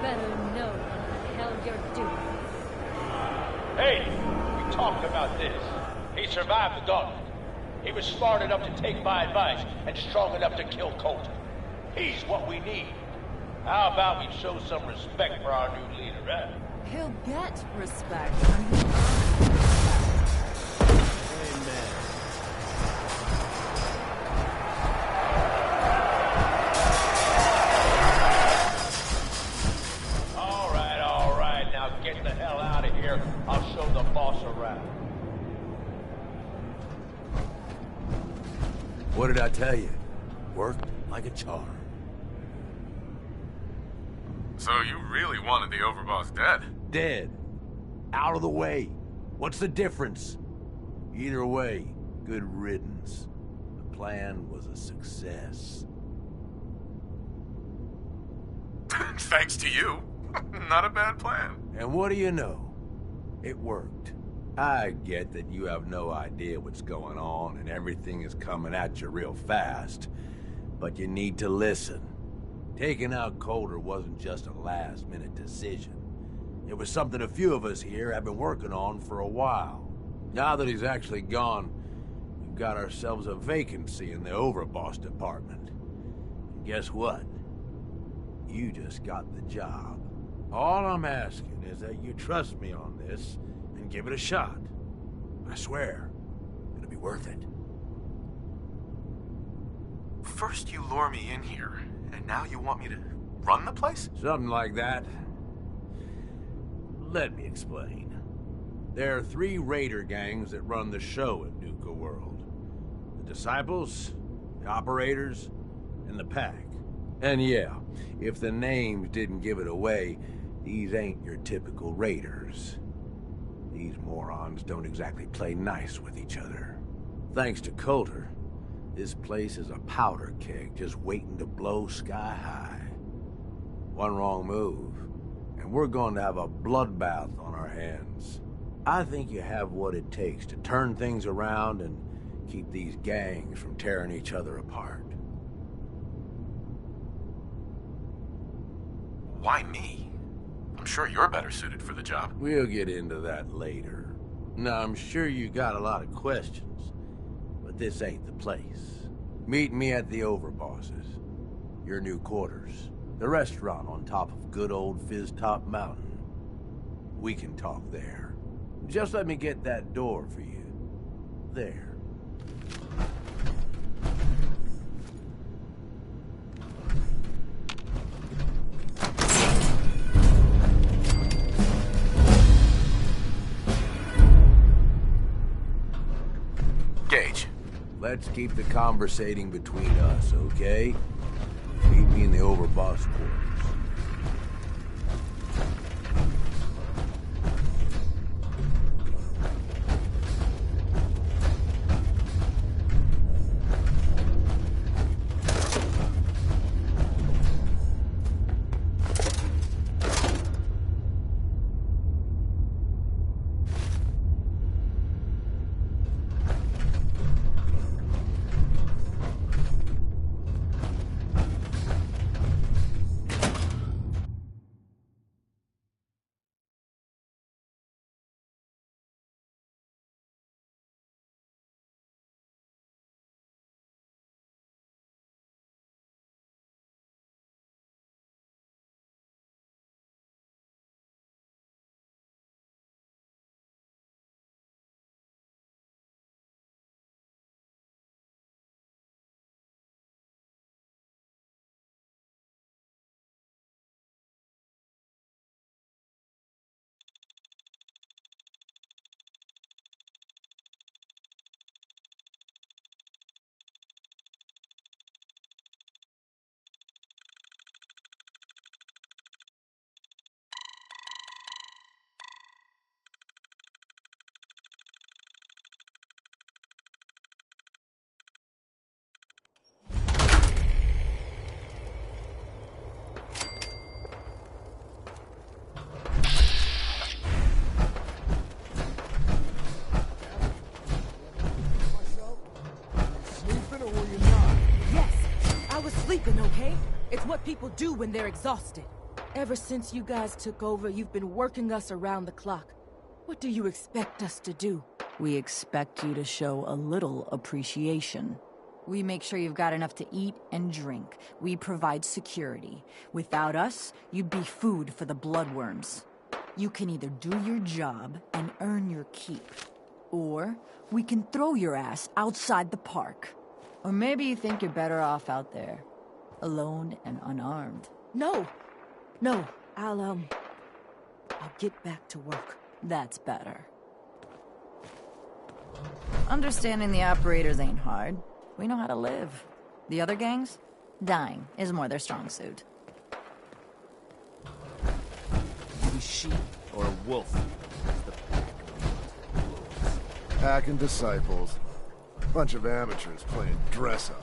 better know what the hell you're doing. Hey, we talked about this. He survived the gauntlet. He was smart enough to take my advice and strong enough to kill Coulter. He's what we need. How about we show some respect for our new leader, eh? He'll get respect. Amen. All right, now get the hell out of here. I'll show the boss around. What did I tell you? Worked like a charm. So you really wanted the overboss dead? Dead. Out of the way. What's the difference? Either way, good riddance. The plan was a success. Thanks to you. Not a bad plan. And what do you know? It worked. I get that you have no idea what's going on and everything is coming at you real fast. But you need to listen. Taking out Coulter wasn't just a last-minute decision. It was something a few of us here have been working on for a while. Now that he's actually gone, we've got ourselves a vacancy in the overboss department. And guess what? You just got the job. All I'm asking is that you trust me on this and give it a shot. I swear, it'll be worth it. First you lure me in here, and now you want me to run the place? Something like that. Let me explain. There are 3 raider gangs that run the show at Nuka-World. The Disciples, the Operators, and the Pack. And yeah, if the names didn't give it away, these ain't your typical raiders. These morons don't exactly play nice with each other. Thanks to Coulter, this place is a powder keg just waiting to blow sky high. One wrong move, and we're going to have a bloodbath on our hands. I think you have what it takes to turn things around and keep these gangs from tearing each other apart. Why me? I'm sure you're better suited for the job. We'll get into that later. Now, I'm sure you got a lot of questions, but this ain't the place. Meet me at the Overboss's, your new quarters, the restaurant on top of good old Fizz Top Mountain. We can talk there. Just let me get that door for you. There. Gage. Let's keep the conversating between us, okay? Meet me in the Overboss quarters. Sleeping, okay? It's what people do when they're exhausted. Ever since you guys took over, you've been working us around the clock. What do you expect us to do? We expect you to show a little appreciation. We make sure you've got enough to eat and drink. We provide security. Without us, you'd be food for the bloodworms. You can either do your job and earn your keep, or we can throw your ass outside the park. Or maybe you think you're better off out there, alone and unarmed. No, I'll get back to work. That's better. Understanding the operators ain't hard. We know how to live. The other gangs? Dying is more their strong suit. You a sheep or a wolf? The Pack and disciples. Bunch of amateurs playing dress-up.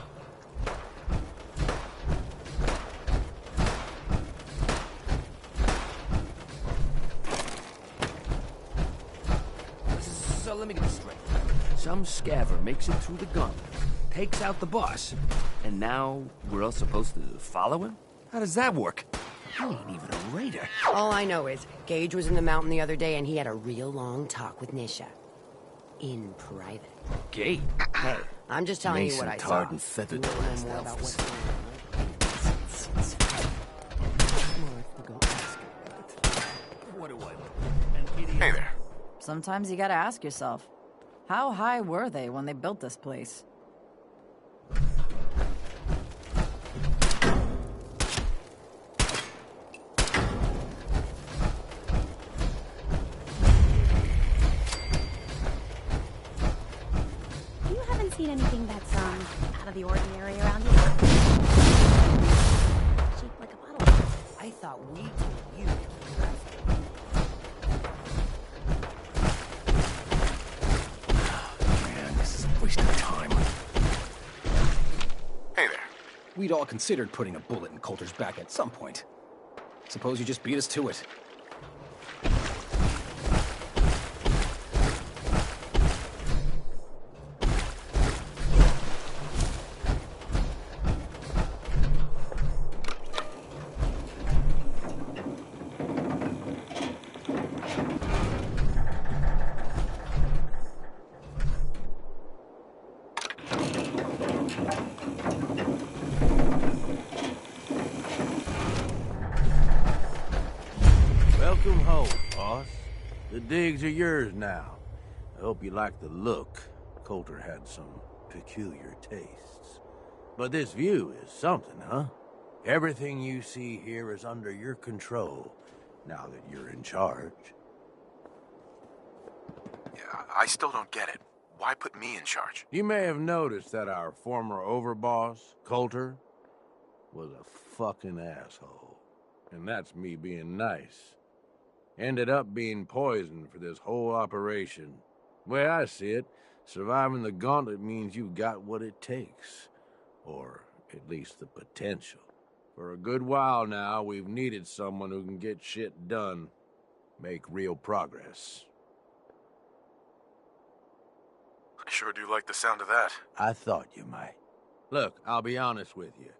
So let me get this straight. Some scaver makes it through the gauntlet, takes out the boss, and now we're all supposed to follow him? How does that work? He ain't even a raider. All I know is Gage was in the mountain the other day and he had a real long talk with Nisha. In private. Gate? Hey, I'm just telling you what I Mason saw. tarred and feathered You the will know last more about Alphas. what's going on. Go ask her. What do I look? An idiot? Hey there. Sometimes you gotta ask yourself, how high were they when they built this place? You haven't seen anything that's, out of the ordinary around here? Shaped like a bottle. I thought we told you. Man, this is a waste of time. Hey there. We'd all considered putting a bullet in Coulter's back at some point. Suppose you just beat us to it. Welcome home, boss. The digs are yours now. I hope you like the look. Coulter had some peculiar tastes. But this view is something, huh? Everything you see here is under your control, now that you're in charge. Yeah, I still don't get it. Why put me in charge? You may have noticed that our former overboss, Coulter, was a fucking asshole. And that's me being nice. Ended up being poisoned for this whole operation. The way I see it, surviving the gauntlet means you've got what it takes. Or at least the potential. For a good while now, we've needed someone who can get shit done. Make real progress. I sure do like the sound of that. I thought you might. Look, I'll be honest with you.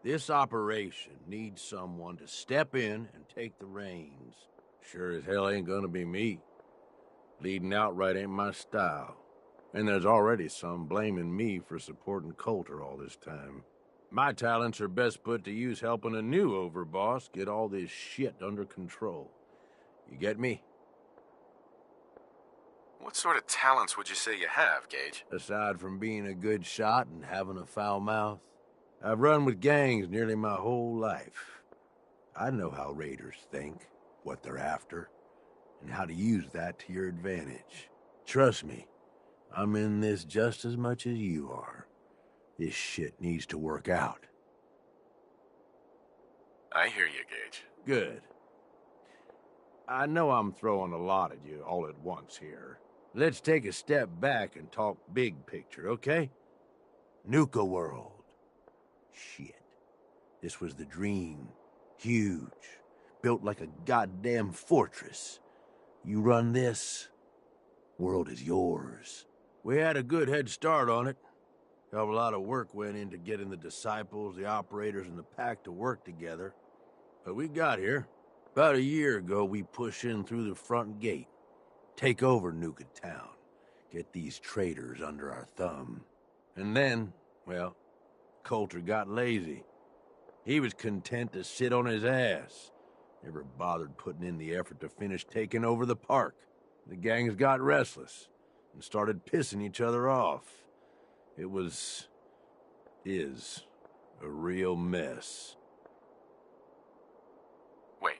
This operation needs someone to step in and take the reins. Sure as hell ain't gonna be me. Leading outright ain't my style. And there's already some blaming me for supporting Coulter all this time. My talents are best put to use helping a new overboss get all this shit under control. You get me? What sort of talents would you say you have, Gage? Aside from being a good shot and having a foul mouth, I've run with gangs nearly my whole life. I know how raiders think, what they're after, and how to use that to your advantage. Trust me, I'm in this just as much as you are. This shit needs to work out. I hear you, Gage. Good. I know I'm throwing a lot at you all at once here. Let's take a step back and talk big picture, okay? Nuka-World. Shit. This was the dream. Huge. Built like a goddamn fortress. You run this, world is yours. We had a good head start on it. A lot of work went into getting the disciples, the operators, and the pack to work together. But we got here. About a year ago, we push in through the front gate, take over Nuka Town, get these traitors under our thumb. And then, well, Coulter got lazy. He was content to sit on his ass. Never bothered putting in the effort to finish taking over the park. The gangs got restless and started pissing each other off. It is a real mess. Wait,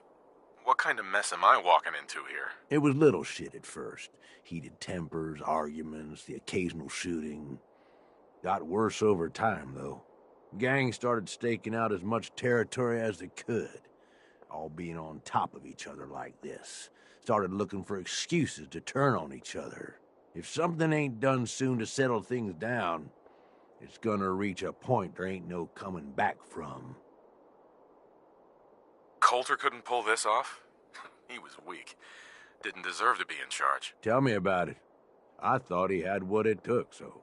what kind of mess am I walking into here? It was little shit at first. Heated tempers, arguments, the occasional shooting. Got worse over time, though. Gangs started staking out as much territory as they could, all being on top of each other like this. Started looking for excuses to turn on each other. If something ain't done soon to settle things down, it's gonna reach a point there ain't no coming back from. Coulter couldn't pull this off? He was weak. Didn't deserve to be in charge. Tell me about it. I thought he had what it took, so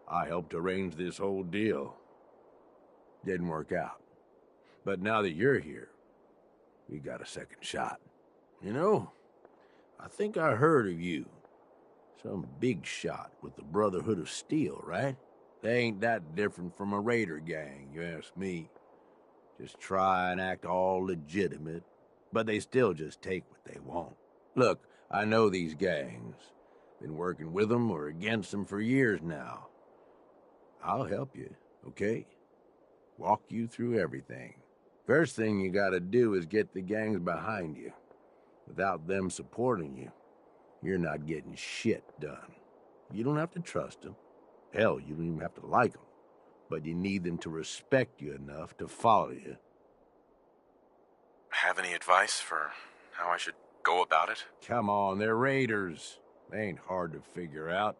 I helped arrange this whole deal. Didn't work out. But now that you're here, we got a second shot. You know, I think I heard of you. Some big shot with the Brotherhood of Steel, right? They ain't that different from a raider gang, you ask me. Just try and act all legitimate, but they still just take what they want. Look, I know these gangs. Been working with them or against them for years now. I'll help you, okay? Walk you through everything. First thing you gotta do is get the gangs behind you. Without them supporting you, you're not getting shit done. You don't have to trust them. Hell, you don't even have to like them. But you need them to respect you enough to follow you. Have any advice for how I should go about it? Come on, they're raiders. They ain't hard to figure out.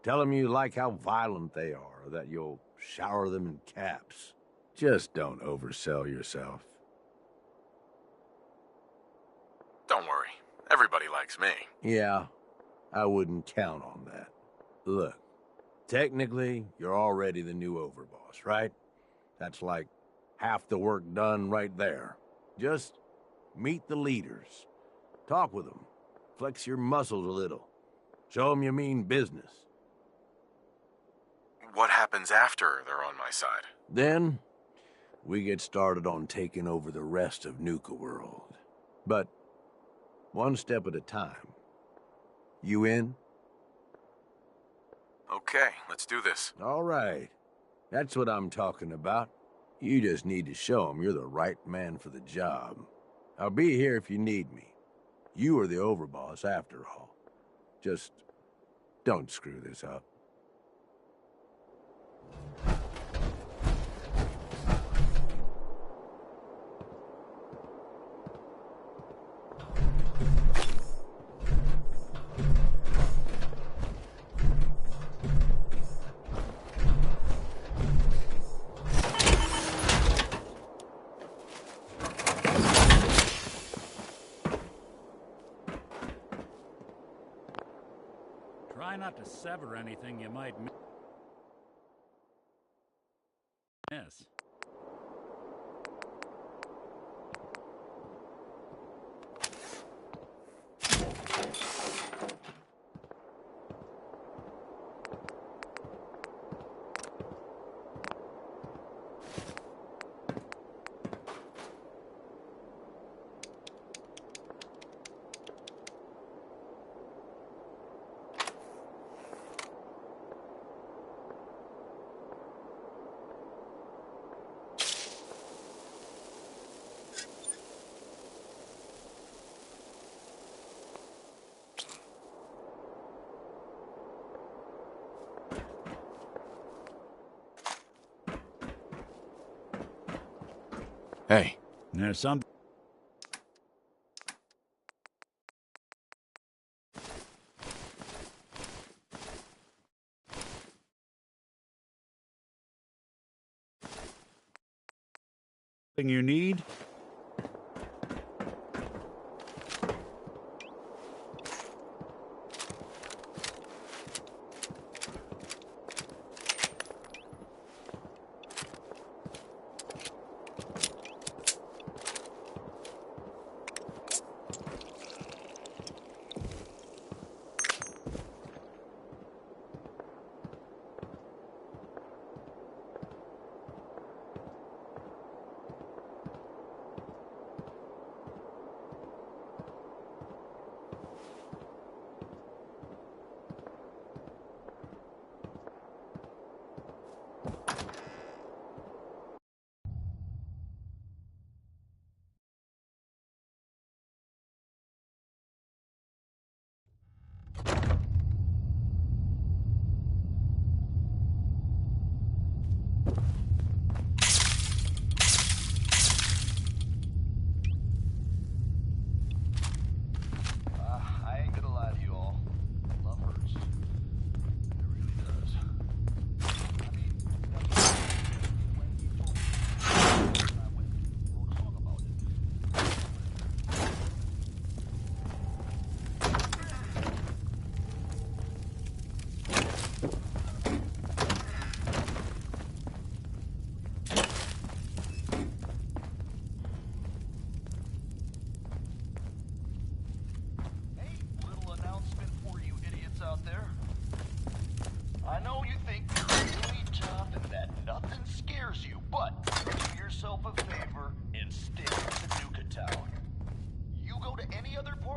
Tell them you like how violent they are, or that you'll shower them in caps. Just don't oversell yourself. Don't worry. Everybody likes me. Yeah, I wouldn't count on that. Look, technically, you're already the new overboss, right? That's like half the work done right there. Just meet the leaders. Talk with them. Flex your muscles a little. Show them you mean business. What happens after they're on my side? Then, we get started on taking over the rest of Nuka-World. But one step at a time. You in? Okay, let's do this. All right. That's what I'm talking about. You just need to show them you're the right man for the job. I'll be here if you need me. You are the overboss after all. Just don't screw this up. Try not to sever anything you might miss. Hey. There's something you need?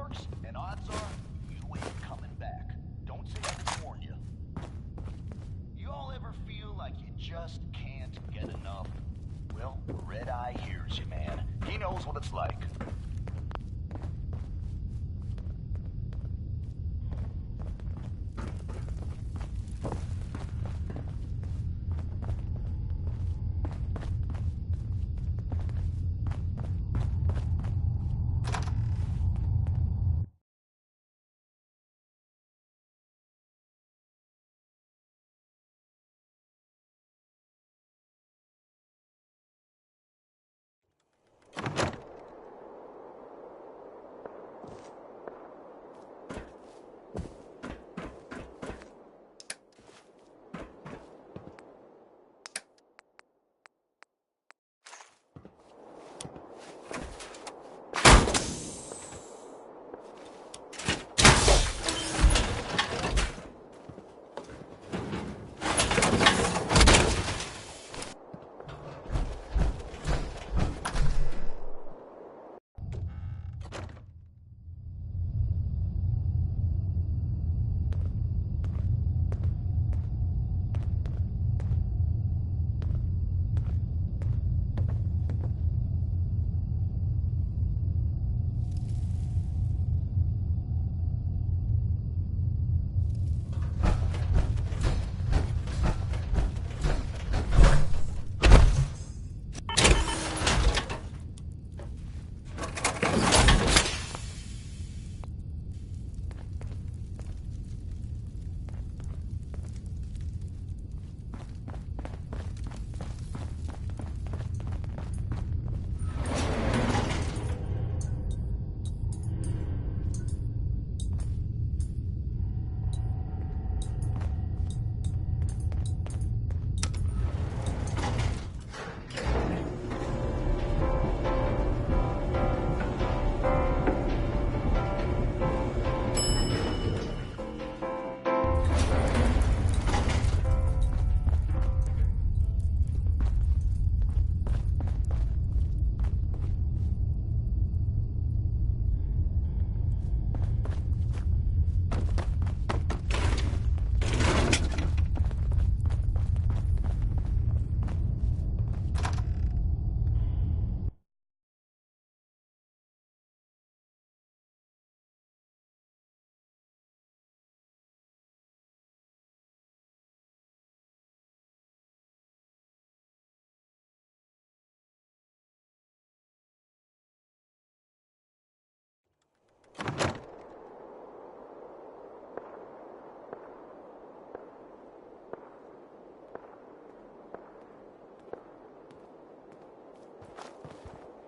works, and odds are you ain't coming back. Don't say I didn't warn you. You all ever feel like you just can't get enough? Well, Red Eye hears you, man. He knows what it's like.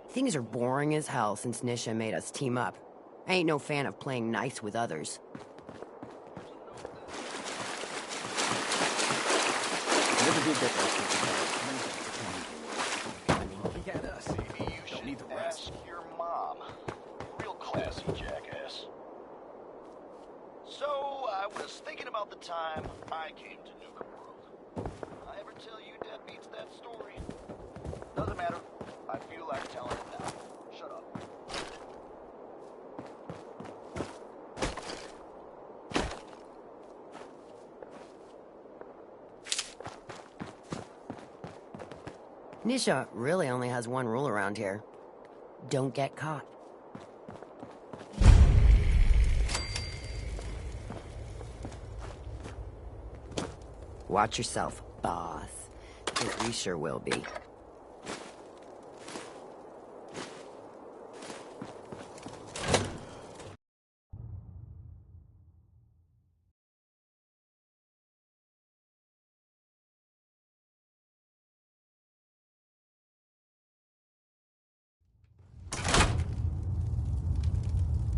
Things are boring as hell since Nisha made us team up. I ain't no fan of playing nice with others. Never did get that. I mean, look at us. Maybe you should need the rest. ask your mom. Real classy jackass. So, I was thinking about the time I came to Nuka-World. I ever tell you Dad beats that story? Doesn't matter. I feel like telling it now. Shut up. Nisha really only has one rule around here. Don't get caught. Watch yourself, boss. 'Cause we sure will be.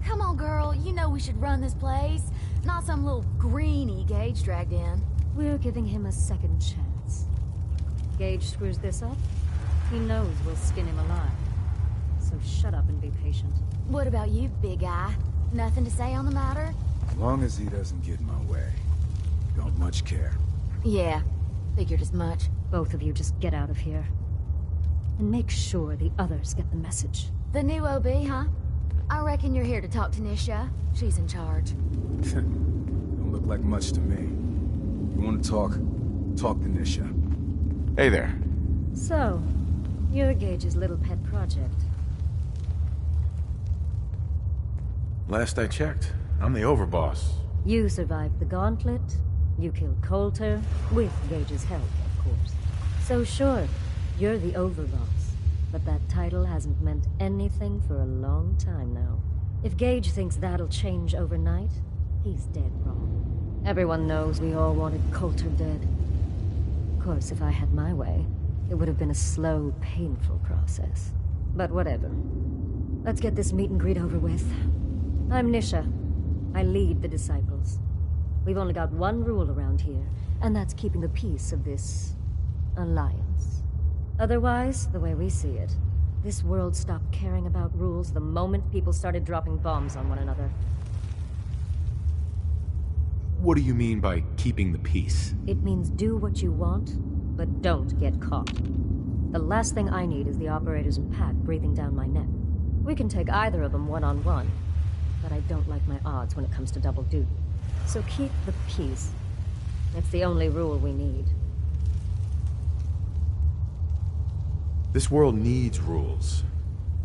Come on, girl. You know we should run this place. Not some little greenie Gage dragged in. We're giving him a second chance. Gage screws this up, he knows we'll skin him alive. So shut up and be patient. What about you, big guy? Nothing to say on the matter? As long as he doesn't get in my way. Don't much care. Yeah, figured as much. Both of you just get out of here. And make sure the others get the message. The new OB, huh? I reckon you're here to talk to Nisha. She's in charge. Don't look like much to me. You want to talk? Talk to Nisha. Hey there. So, you're Gage's little pet project. Last I checked, I'm the overboss. You survived the gauntlet. You killed Coulter, with Gage's help, of course. So sure, you're the overboss. But that title hasn't meant anything for a long time now. If Gage thinks that'll change overnight, he's dead wrong. Everyone knows we all wanted Coulter dead. Of course, if I had my way, it would have been a slow, painful process. But whatever. Let's get this meet and greet over with. I'm Nisha. I lead the Disciples. We've only got one rule around here, and that's keeping the peace of this alliance. Otherwise, the way we see it, this world stopped caring about rules the moment people started dropping bombs on one another. What do you mean by keeping the peace? It means do what you want, but don't get caught. The last thing I need is the operators and Pat breathing down my neck. We can take either of them one-on-one, but I don't like my odds when it comes to double duty. So keep the peace. It's the only rule we need. This world needs rules.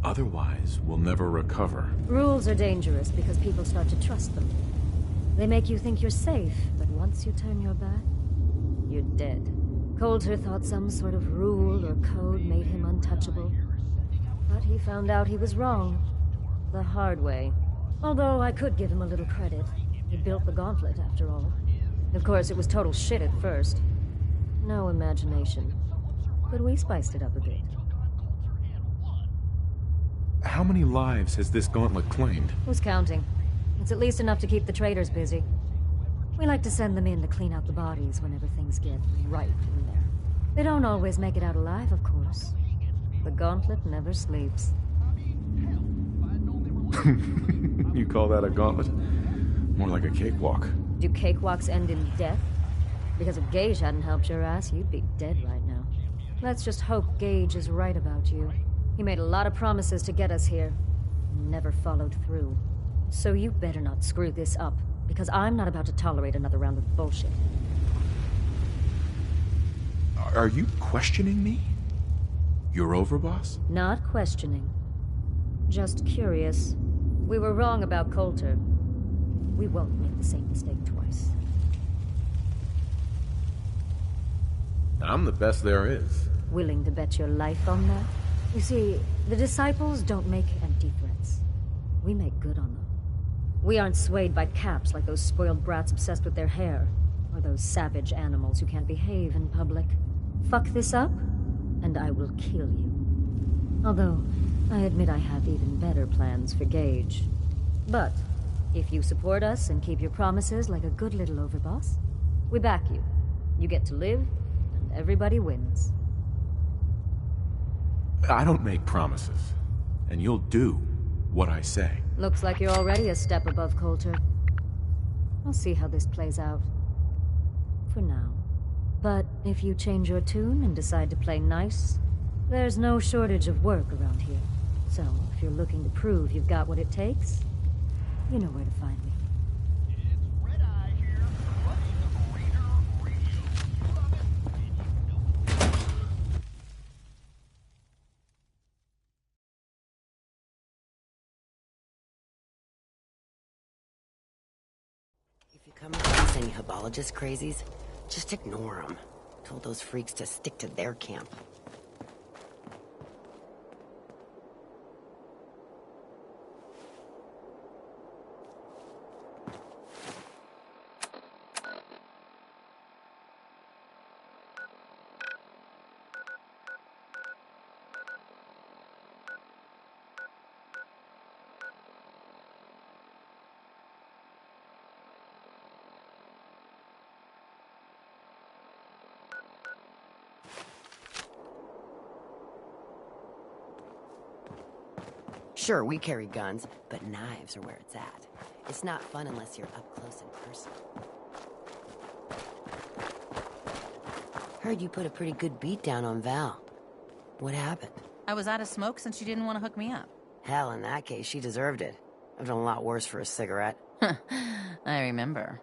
Otherwise, we'll never recover. Rules are dangerous because people start to trust them. They make you think you're safe, but once you turn your back, you're dead. Coulter thought some sort of rule or code made him untouchable. But he found out he was wrong. The hard way. Although I could give him a little credit. He built the gauntlet, after all. Of course, it was total shit at first. No imagination. But we spiced it up a bit. How many lives has this gauntlet claimed? Who's counting? It's at least enough to keep the traders busy. We like to send them in to clean out the bodies whenever things get ripe in there. They don't always make it out alive, of course. The gauntlet never sleeps. You call that a gauntlet? More like a cakewalk. Do cakewalks end in death? Because if Gage hadn't helped your ass, you'd be dead right now. Let's just hope Gage is right about you. He made a lot of promises to get us here, and never followed through. So you better not screw this up, because I'm not about to tolerate another round of bullshit. Are you questioning me? You're overboss? Not questioning. Just curious. We were wrong about Coulter. We won't make the same mistake twice. I'm the best there is. Willing to bet your life on that? You see, the Disciples don't make empty threats. We make good on them. We aren't swayed by caps like those spoiled brats obsessed with their hair, or those savage animals who can't behave in public. Fuck this up, and I will kill you. Although, I admit I have even better plans for Gage. But, if you support us and keep your promises like a good little overboss, we back you. You get to live, and everybody wins. I don't make promises, and you'll do what I say. Looks like you're already a step above Coulter. I'll see how this plays out. For now. But if you change your tune and decide to play nice, there's no shortage of work around here. So, if you're looking to prove you've got what it takes, you know where to find me. If you come across any Hebologist crazies, just ignore them. Told those freaks to stick to their camp. Sure, we carry guns, but knives are where it's at. It's not fun unless you're up close and personal. Heard you put a pretty good beat down on Val. What happened? I was out of smoke since you didn't want to hook me up. Hell, in that case, she deserved it. I've done a lot worse for a cigarette. I remember.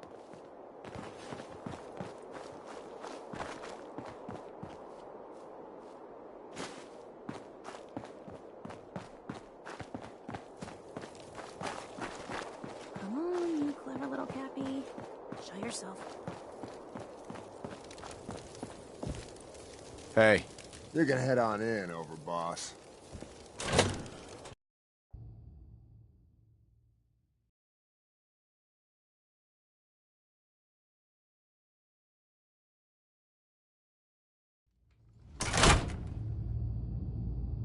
Come on, you clever little Cappy. Show yourself. Hey. You can head on in, overboss.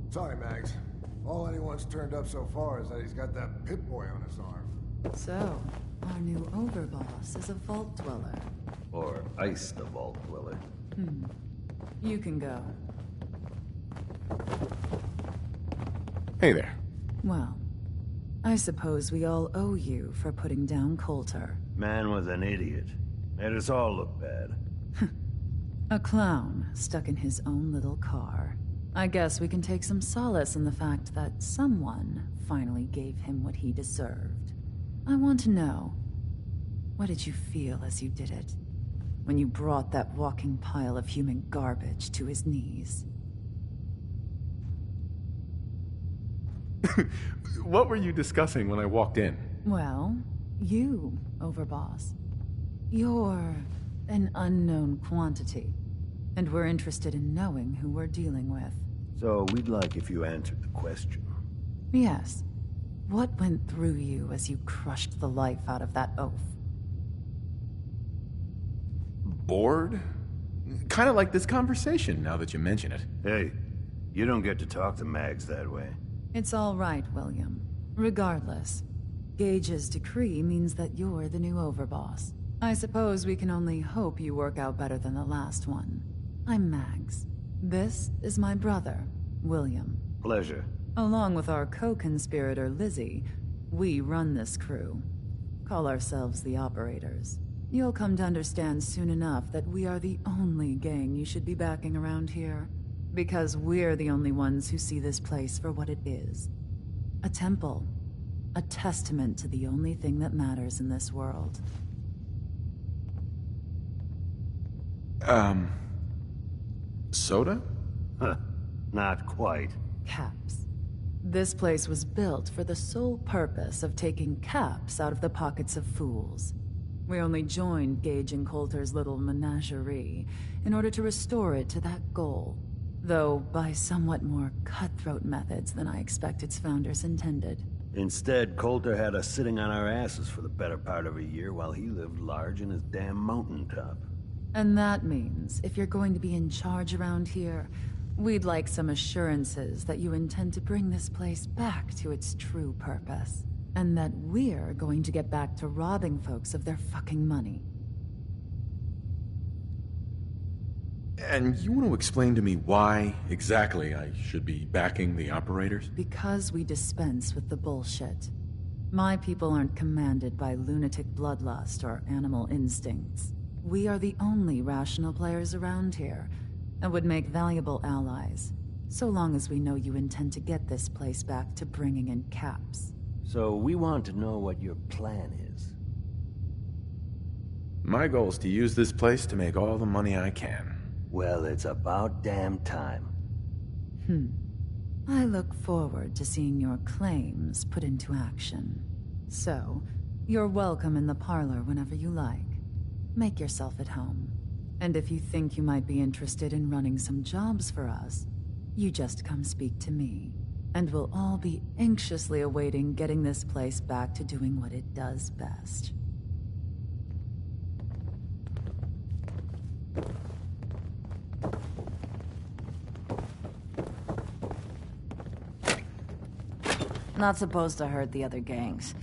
Sorry, Mags. All anyone's turned up so far is that he's got that Pip-Boy on his arm. So, our new overboss is a vault dweller. Or ice the vault dweller. You can go. Hey there. Well, I suppose we all owe you for putting down Coulter. Man was an idiot. Made us all look bad. A clown stuck in his own little car. I guess we can take some solace in the fact that someone finally gave him what he deserved. I want to know, what did you feel as you did it? When you brought that walking pile of human garbage to his knees? What were you discussing when I walked in? Well, you, overboss. You're an unknown quantity, and we're interested in knowing who we're dealing with. So we'd like if you answered the question. Yes. What went through you as you crushed the life out of that oaf? Bored? Kind of like this conversation, now that you mention it. Hey, you don't get to talk to Mags that way. It's all right, William. Regardless, Gage's decree means that you're the new overboss. I suppose we can only hope you work out better than the last one. I'm Mags. This is my brother, William. Pleasure. Along with our co-conspirator, Lizzie, we run this crew. Call ourselves the Operators. You'll come to understand soon enough that we are the only gang you should be backing around here. Because we're the only ones who see this place for what it is. A temple. A testament to the only thing that matters in this world. Soda? Huh. Not quite. Caps. This place was built for the sole purpose of taking caps out of the pockets of fools. We only joined Gage and Coulter's little menagerie in order to restore it to that goal. Though by somewhat more cutthroat methods than I expect its founders intended. Instead, Coulter had us sitting on our asses for the better part of a year while he lived large in his damn mountaintop. And that means, if you're going to be in charge around here, we'd like some assurances that you intend to bring this place back to its true purpose. And that we're going to get back to robbing folks of their fucking money. And you want to explain to me why exactly I should be backing the Operators? Because we dispense with the bullshit. My people aren't commanded by lunatic bloodlust or animal instincts. We are the only rational players around here, and would make valuable allies, so long as we know you intend to get this place back to bringing in caps. So we want to know what your plan is. My goal is to use this place to make all the money I can. Well, it's about damn time. I look forward to seeing your claims put into action. So, you're welcome in the parlor whenever you like. Make yourself at home. And if you think you might be interested in running some jobs for us, you just come speak to me. And we'll all be anxiously awaiting getting this place back to doing what it does best. Not supposed to hurt the other gangs.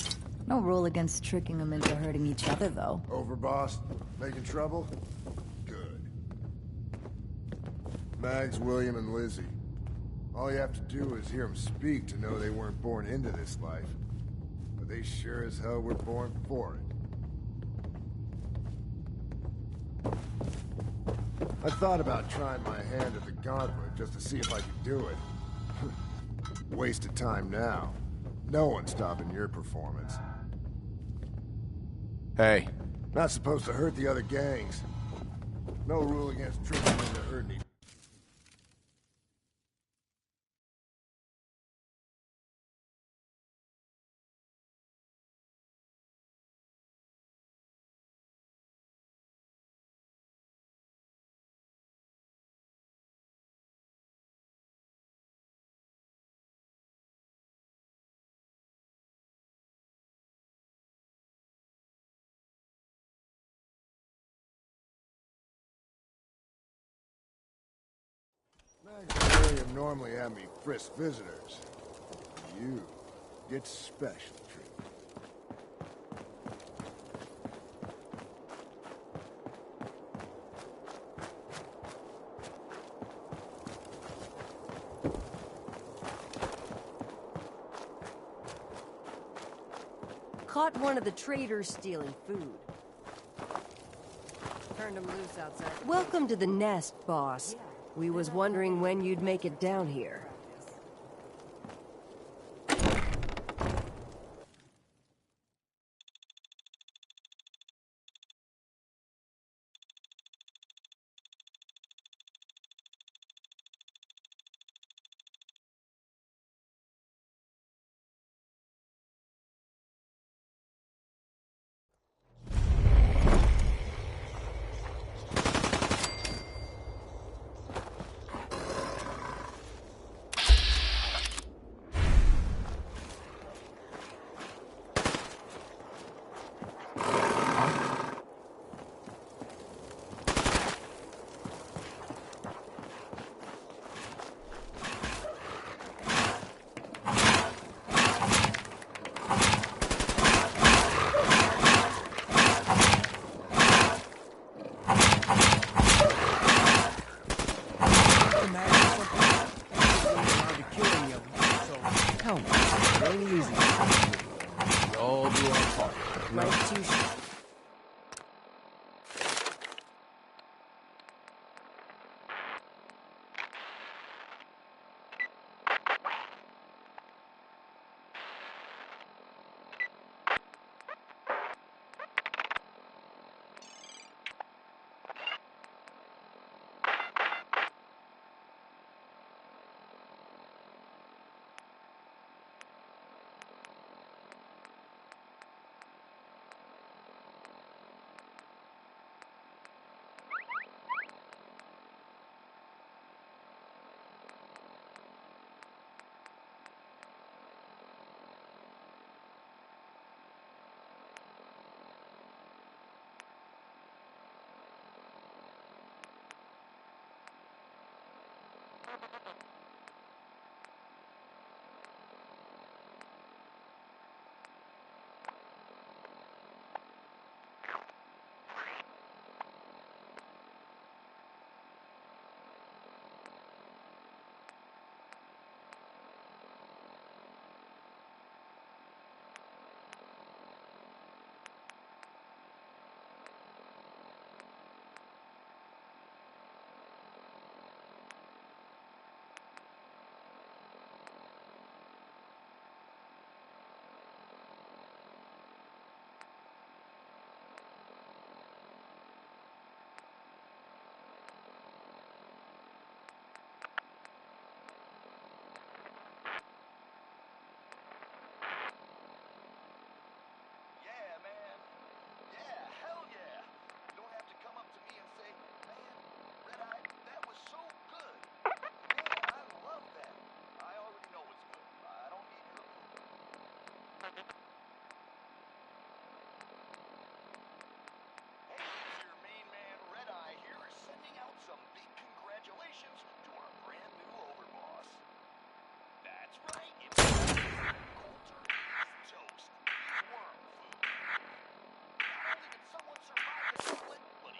No rule against tricking them into hurting each other, though. Overboss, making trouble? Good. Mags, William, and Lizzie. All you have to do is hear them speak to know they weren't born into this life. But they sure as hell were born for it. I thought about trying my hand at the gauntlet just to see if I could do it. Waste of time now. No one's stopping your performance. Hey. Not supposed to hurt the other gangs. No rule against tricking into hurting. Maximilian normally have me frisk visitors. You get special treatment. Caught one of the traders stealing food. Turned him loose outside. Welcome to the nest, boss. We was wondering when you'd make it down here.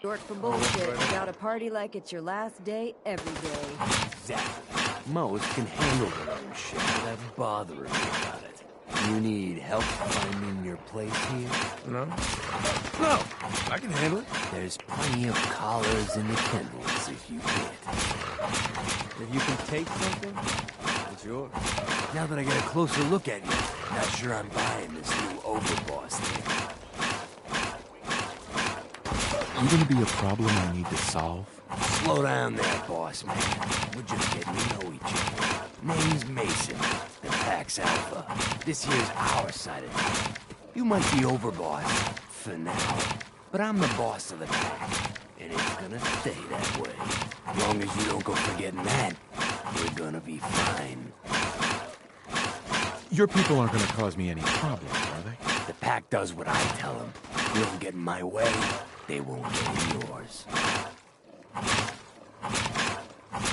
Short for bullshit. Gotta party like it's your last day every day. Exactly. Most can handle their own shit without bothering me about it. You need help finding your place here? No. No, I can handle it. There's plenty of collars in the kennels if you get. If you can take something, it's Sure. Now that I get a closer look at you, not sure I'm buying this new overboss thing. You gonna be a problem I need to solve? Slow down there, boss man. We're just getting to know each other. Name's Mason, the Pack's Alpha. This here's our side of town. You might be overboss, for now, but I'm the boss of the Pack, and it's gonna stay that way. As long as you don't go forgetting that, we're gonna be fine. Your people aren't gonna cause me any problems, are they? The Pack does what I tell them. You don't get in my way, they won't get in yours.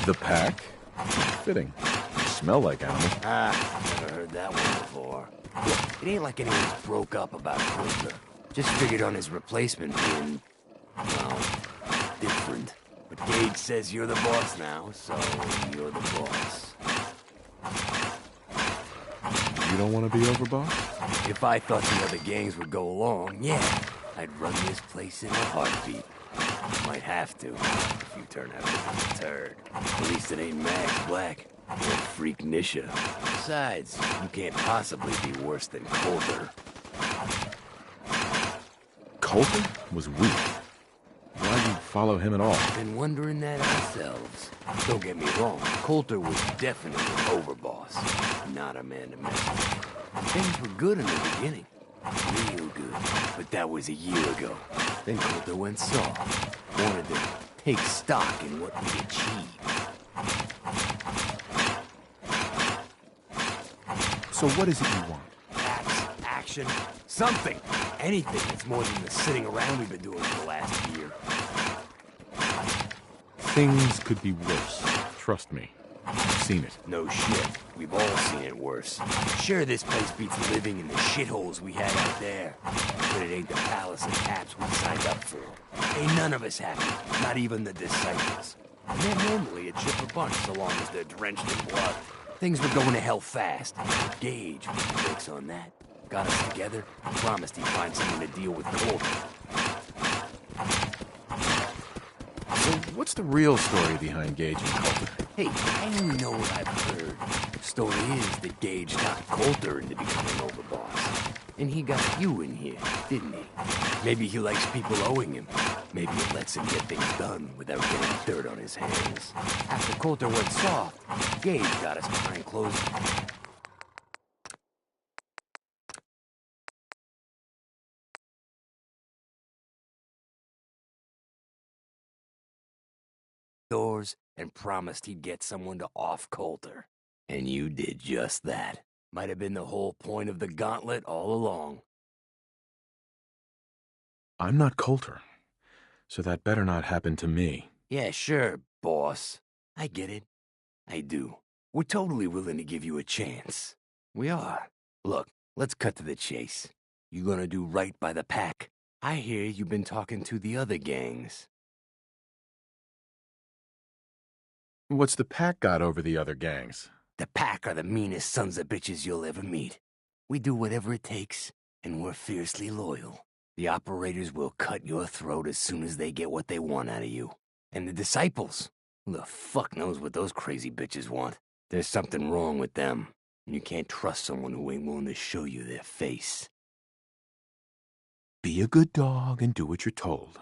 The Pack? Fitting. You smell like animals. Never heard that one before. Look, it ain't like anyone's broke up about Coulter. Just figured on his replacement being, well, different. But Gage says you're the boss now, so you're the boss. You don't want to be overboss? If I thought the other gangs would go along, yeah, I'd run this place in a heartbeat. Might have to, if you turn out to be a turd. At least it ain't Max Black or Freak Nisha. Besides, you can't possibly be worse than Coulter. Coulter was weak. Why'd you follow him at all? Been wondering that ourselves. Don't get me wrong, Coulter was definitely overboss. Not a man to mess with. And things were good in the beginning. Real good. But that was a year ago. Then Coulter went soft. Wanted to take stock in what we achieved. So what is it you want? Acts, action, something. Anything that's more than the sitting around we've been doing for the last year. Things could be worse. Trust me. I've seen it. No shit. We've all seen it worse. Sure, this place beats living in the shitholes we had out there. But it ain't the palace and caps we signed up for. Ain't none of us happy. Not even the disciples. And they're normally a chip a bunch so long as they're drenched in blood. Things were going to hell fast. Gage put the brakes on that. Got us together. Promised he'd find someone to deal with Coulter. So what's the real story behind Gage and Coulter? Hey, I only know what I've heard. The story is that Gage talked Coulter into becoming overboss. And he got you in here, didn't he? Maybe he likes people owing him. Maybe it lets him get things done without getting dirt on his hands. After Coulter went soft, Gage got us behind closed doors and promised he'd get someone to off Coulter. And you did just that. Might have been the whole point of the gauntlet all along. I'm not Coulter, so that better not happen to me. Yeah, sure, boss. I get it. I do. We're totally willing to give you a chance. We are. Look, let's cut to the chase. You gonna do right by the Pack? I hear you've been talking to the other gangs. What's the Pack got over the other gangs? The Pack are the meanest sons of bitches you'll ever meet. We do whatever it takes, and we're fiercely loyal. The operators will cut your throat as soon as they get what they want out of you. And the disciples? Who the fuck knows what those crazy bitches want? There's something wrong with them, and you can't trust someone who ain't willing to show you their face. Be a good dog and do what you're told,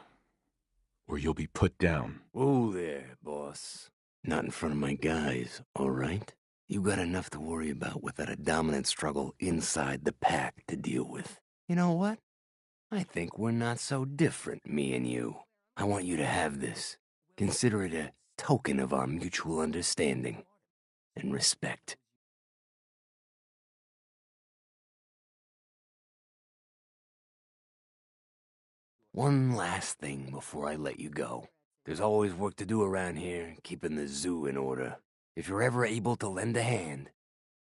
or you'll be put down. Whoa there, boss. Not in front of my guys, all right? You got enough to worry about without a dominant struggle inside the Pack to deal with. You know what? I think we're not so different, me and you. I want you to have this. Consider it a token of our mutual understanding and respect. One last thing before I let you go. There's always work to do around here, keeping the zoo in order. If you're ever able to lend a hand,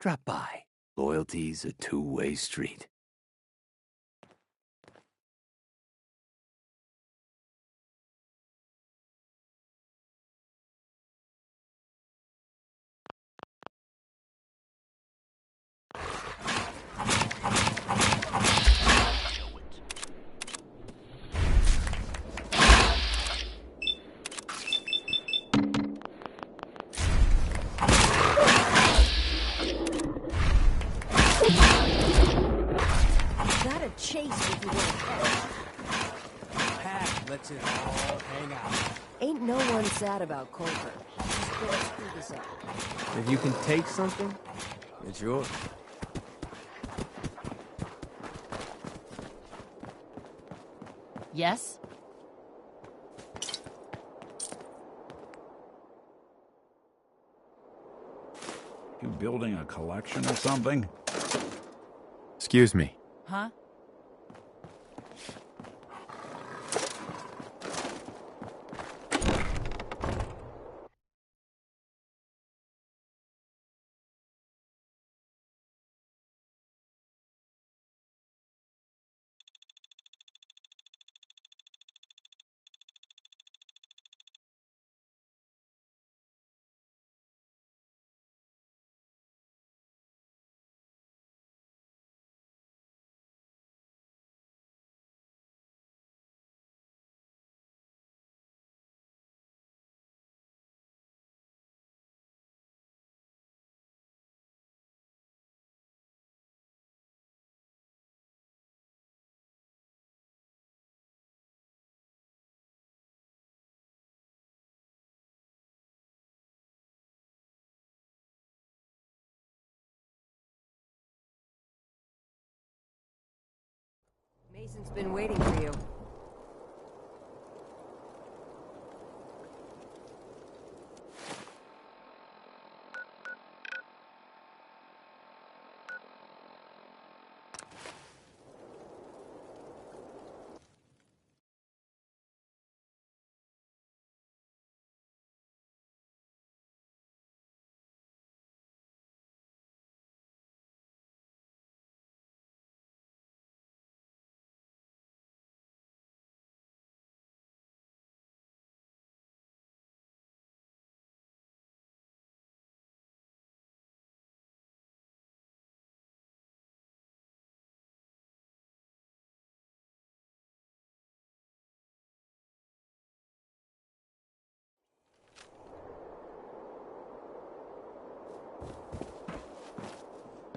drop by. Loyalty's a two-way street. a chase if you want to catch. Pack lets it all hang out. Ain't no one sad about Coulter. Just gonna screw this up. If you can take something, it's yours. Yes? You building a collection or something? Excuse me. Huh? Mason's been waiting for you.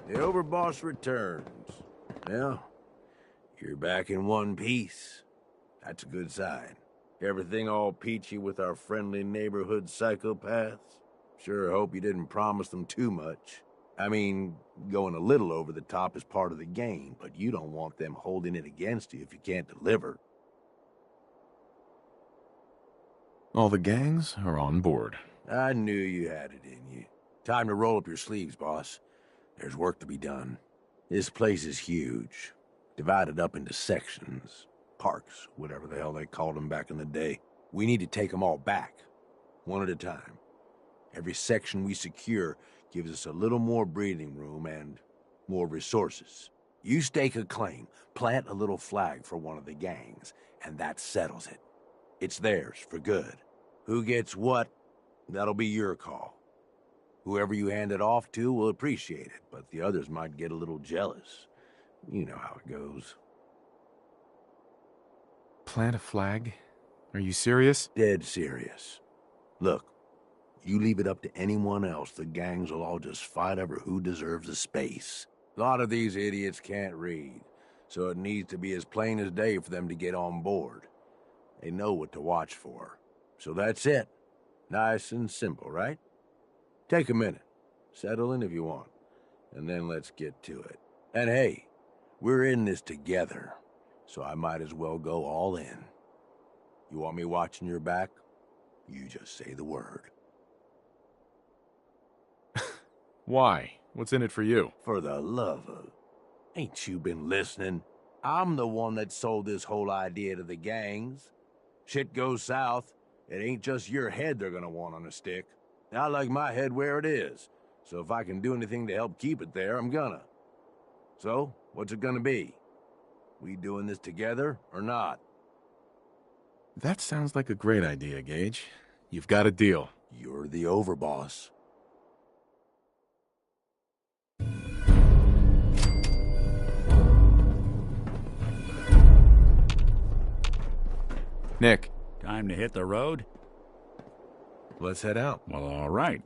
The overboss returns. Well, you're back in one piece. That's a good sign. Everything all peachy with our friendly neighborhood psychopaths? Sure hope you didn't promise them too much. I mean, going a little over the top is part of the game, but you don't want them holding it against you if you can't deliver. All the gangs are on board. I knew you had it in you. Time to roll up your sleeves, boss. There's work to be done. This place is huge. Divided up into sections. Parks, whatever the hell they called them back in the day. We need to take them all back. One at a time. Every section we secure gives us a little more breathing room and more resources. You stake a claim, plant a little flag for one of the gangs, and that settles it. It's theirs for good. Who gets what, that'll be your call. Whoever you hand it off to will appreciate it, but the others might get a little jealous. You know how it goes. Plant a flag? Are you serious? Dead serious. Look, you leave it up to anyone else, the gangs will all just fight over who deserves the space. A lot of these idiots can't read, so it needs to be as plain as day for them to get on board. They know what to watch for. So that's it. Nice and simple, right? Take a minute. Settle in if you want. And then let's get to it. And hey, we're in this together, so I might as well go all in. You want me watching your back? You just say the word. Why? What's in it for you? For the love of... Ain't you been listening? I'm the one that sold this whole idea to the gangs. Shit goes south, it ain't just your head they're gonna want on a stick. I like my head where it is, so if I can do anything to help keep it there, I'm gonna. So, what's it gonna be? We doing this together, or not? That sounds like a great idea, Gage. You've got a deal. You're the overboss. Nick. Time to hit the road? Let's head out. Well, all right.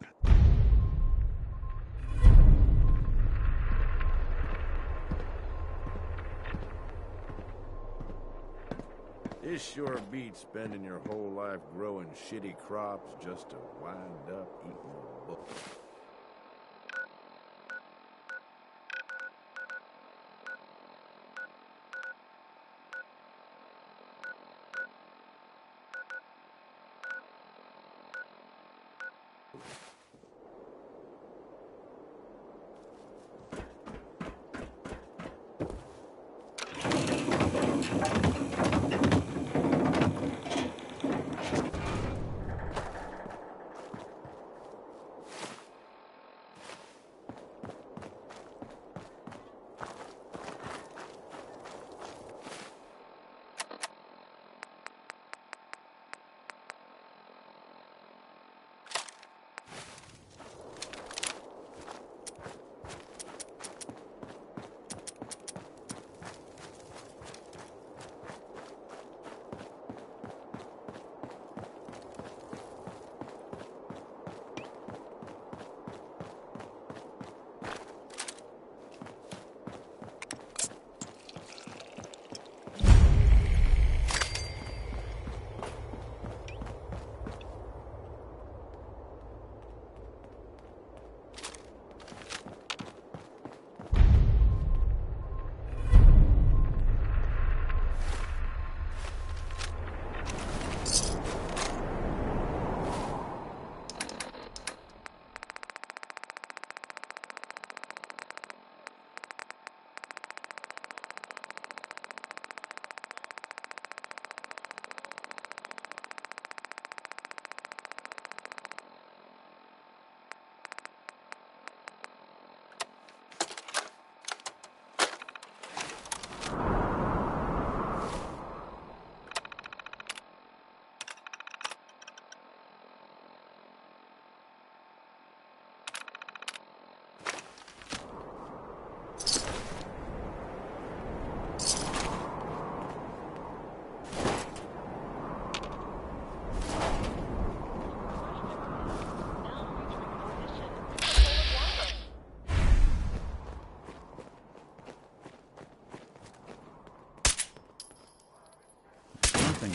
This sure beats spending your whole life growing shitty crops just to wind up eating a book.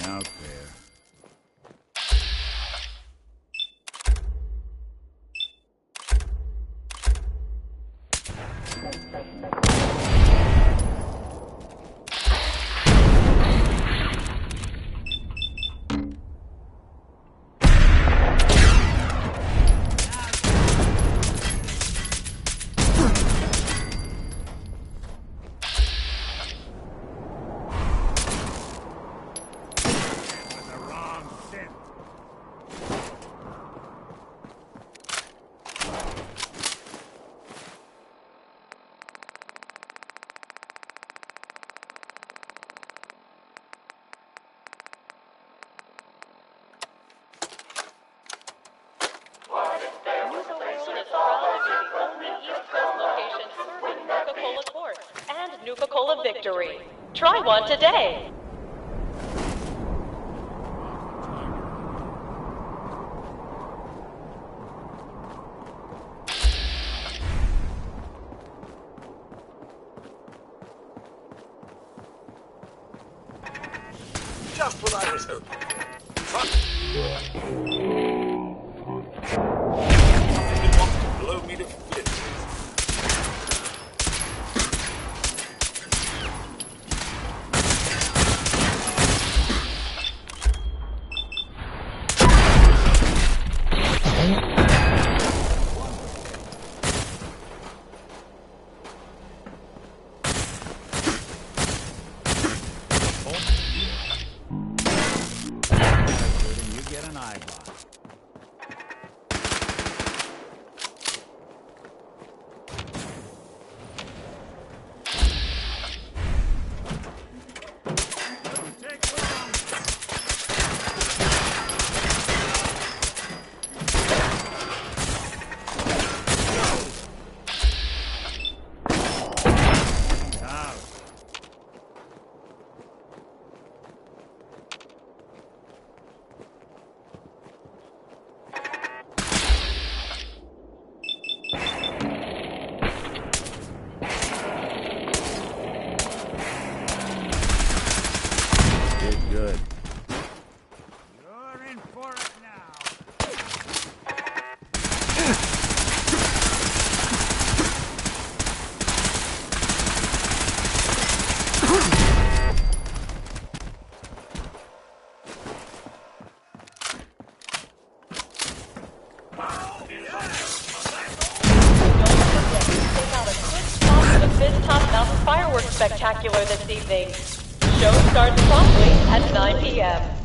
Out there. Nuka-Cola Victory. Try one today. Just what I was hoping. You want to blow me to flip. Show starts promptly at 9 p.m.